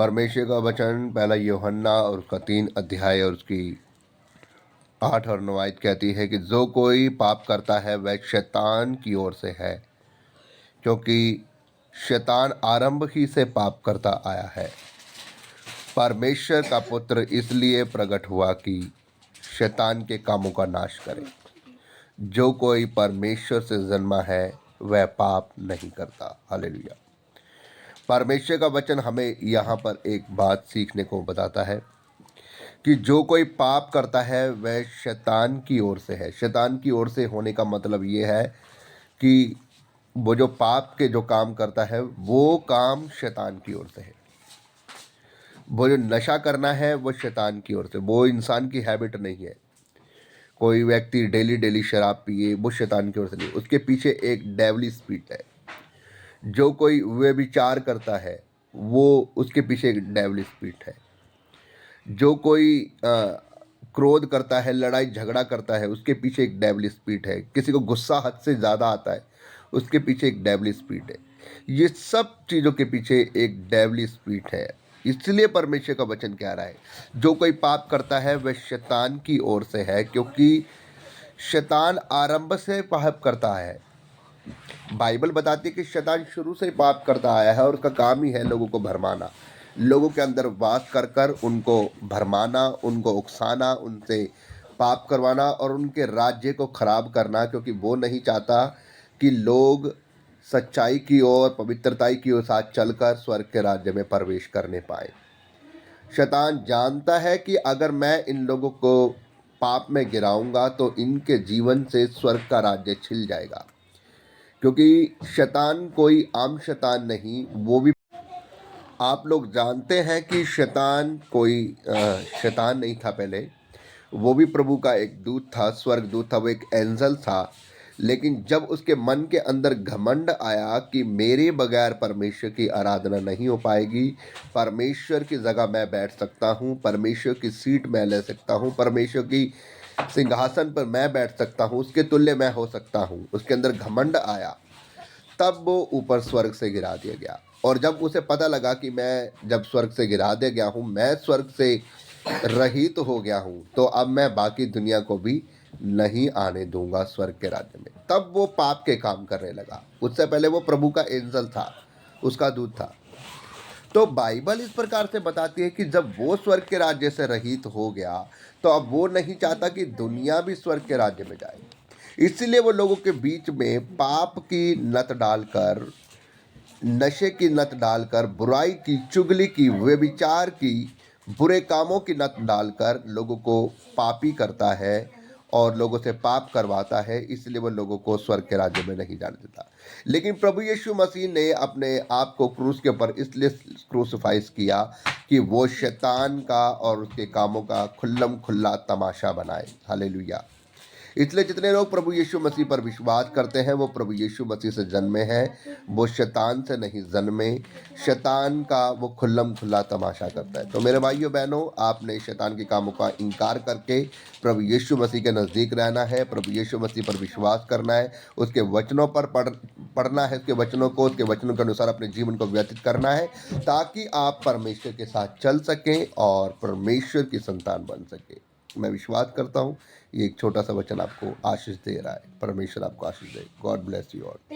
परमेश्वर का वचन पहला यूहन्ना और उसका 3 अध्याय और उसकी 8 और 9 आयत कहती है कि जो कोई पाप करता है वह शैतान की ओर से है, क्योंकि शैतान आरंभ ही से पाप करता आया है। परमेश्वर का पुत्र इसलिए प्रकट हुआ कि शैतान के कामों का नाश करे। जो कोई परमेश्वर से जन्मा है वह पाप नहीं करता। हालेलुया। परमेश्वर का वचन हमें यहाँ पर एक बात सीखने को बताता है कि जो कोई पाप करता है वह शैतान की ओर से है। शैतान की ओर से होने का मतलब ये है कि वो जो पाप के जो काम करता है वो काम शैतान की ओर से है। वो जो नशा करना है वो शैतान की ओर से, वो इंसान की हैबिट नहीं है। कोई व्यक्ति डेली डेली शराब पिए वो शैतान की ओर से नहीं, उसके पीछे एक डेवली स्पिरिट है। जो कोई व्यभिचार करता है वो उसके पीछे एक डेवली स्पिरिट है। जो कोई क्रोध करता है, लड़ाई झगड़ा करता है, उसके पीछे एक डेवली स्पिरिट है। किसी को गुस्सा हद से ज़्यादा आता है, उसके पीछे एक डेवली स्पिरिट है। ये सब चीज़ों के पीछे एक डेवली स्पिरिट है। इसलिए परमेश्वर का वचन कह रहा है जो कोई पाप करता है वह शैतान की ओर से है, क्योंकि शैतान आरंभ से पाप करता है। बाइबल बताती है कि शैतान शुरू से ही पाप करता आया है और उसका काम ही है लोगों को भरमाना, लोगों के अंदर वास कर कर उनको भरमाना, उनको उकसाना, उनसे पाप करवाना और उनके राज्य को खराब करना, क्योंकि वो नहीं चाहता कि लोग सच्चाई की ओर, पवित्रताई की ओर साथ चलकर स्वर्ग के राज्य में प्रवेश करने पाए। शैतान जानता है कि अगर मैं इन लोगों को पाप में गिराऊंगा तो इनके जीवन से स्वर्ग का राज्य छिल जाएगा, क्योंकि शैतान कोई आम शैतान नहीं, वो भी आप लोग जानते हैं कि शैतान कोई शैतान नहीं था पहले, वो भी प्रभु का एक दूत था, स्वर्ग दूत था, वो एक एंजल था। लेकिन जब उसके मन के अंदर घमंड आया कि मेरे बगैर परमेश्वर की आराधना नहीं हो पाएगी, परमेश्वर की जगह मैं बैठ सकता हूँ, परमेश्वर की सीट मैं ले सकता हूँ, परमेश्वर की सिंहासन पर मैं बैठ सकता हूँ, उसके तुल्य मैं हो सकता हूँ, उसके अंदर घमंड आया, तब वो ऊपर स्वर्ग से गिरा दिया गया। और जब उसे पता लगा कि मैं जब स्वर्ग से गिरा दिया गया हूँ, मैं स्वर्ग से रहित हो गया हूँ, तो अब मैं बाकी दुनिया को भी नहीं आने दूंगा स्वर्ग के राज्य में, तब वो पाप के काम करने लगा। उससे पहले वो प्रभु का एंजल था, उसका दूत था। तो बाइबल इस प्रकार से बताती है कि जब वो स्वर्ग के राज्य से रहित हो गया तो अब वो नहीं चाहता कि दुनिया भी स्वर्ग के राज्य में जाए। इसलिए वो लोगों के बीच में पाप की नत डालकर, नशे की नत डालकर, बुराई की, चुगली की, व्यभिचार की, बुरे कामों की नत डालकर लोगों को पापी करता है और लोगों से पाप करवाता है। इसलिए वो लोगों को स्वर्ग के राज्य में नहीं जाने देता। लेकिन प्रभु यीशु मसीह ने अपने आप को क्रूस के ऊपर इसलिए क्रूसिफाइस किया कि वो शैतान का और उसके कामों का खुल्लम खुल्ला तमाशा बनाए। हालेलुया। इसलिए जितने लोग प्रभु यीशु मसीह पर विश्वास करते हैं वो प्रभु यीशु मसीह से जन्मे हैं, वो शैतान से नहीं जन्मे। शैतान का वो खुल्लम खुल्ला तमाशा करता है। तो मेरे भाइयों बहनों, आपने शैतान के कामों का इनकार करके प्रभु यीशु मसीह के नज़दीक रहना है, प्रभु यीशु मसीह पर विश्वास करना है, उसके वचनों पर पढ़ना है, उसके वचनों को, उसके वचनों के अनुसार अपने जीवन को व्यतीत करना है, ताकि आप परमेश्वर के साथ चल सकें और परमेश्वर की संतान बन सके। मैं विश्वास करता हूँ ये एक छोटा सा वचन आपको आशीष दे रहा है। परमेश्वर आपको आशीष दे। God bless you all.